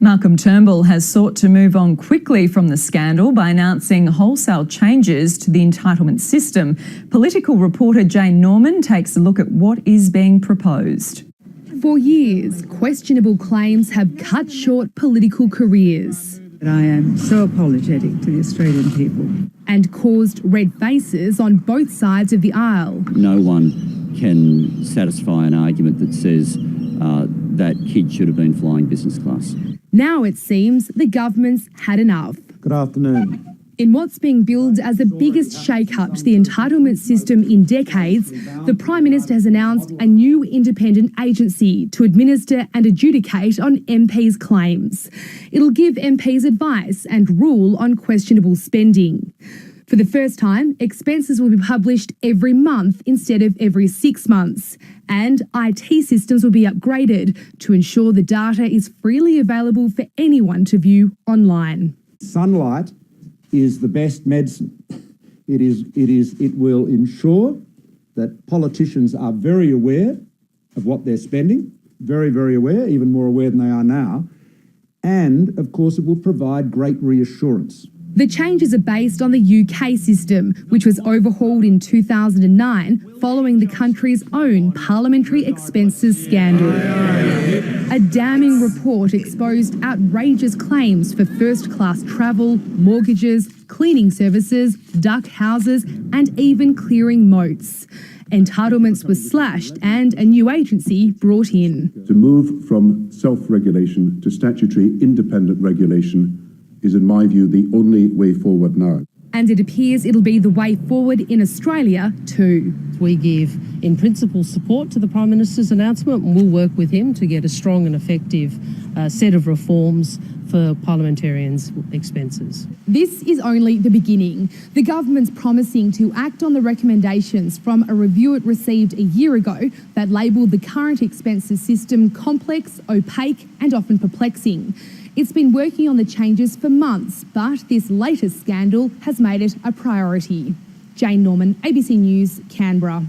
Malcolm Turnbull has sought to move on quickly from the scandal by announcing wholesale changes to the entitlement system. Political reporter Jane Norman takes a look at what is being proposed. For years, questionable claims have cut short political careers. I am so apologetic to the Australian people. And caused red faces on both sides of the aisle. No one can satisfy an argument that says that kids should have been flying business class. Now it seems the government's had enough. Good afternoon. In what's being billed as the biggest shake-up to the entitlement system in decades, the Prime Minister has announced a new independent agency to administer and adjudicate on MPs' claims. It'll give MPs advice and rule on questionable spending. For the first time, expenses will be published every month instead of every 6 months, and IT systems will be upgraded to ensure the data is freely available for anyone to view online. Sunlight is the best medicine. It will ensure that politicians are very aware of what they're spending, very, very aware, even more aware than they are now. And of course, it will provide great reassurance. The changes are based on the UK system, which was overhauled in 2009 following the country's own parliamentary expenses scandal. A damning report exposed outrageous claims for first-class travel, mortgages, cleaning services, duck houses, and even clearing moats. Entitlements were slashed and a new agency brought in. To move from self-regulation to statutory independent regulation is, in my view, the only way forward now. And it appears it'll be the way forward in Australia too. We give, in principle, support to the Prime Minister's announcement, and we'll work with him to get a strong and effective set of reforms for parliamentarians' expenses. This is only the beginning. The government's promising to act on the recommendations from a review it received a year ago that labelled the current expenses system complex, opaque and often perplexing. It's been working on the changes for months, but this latest scandal has made it a priority. Jane Norman, ABC News, Canberra.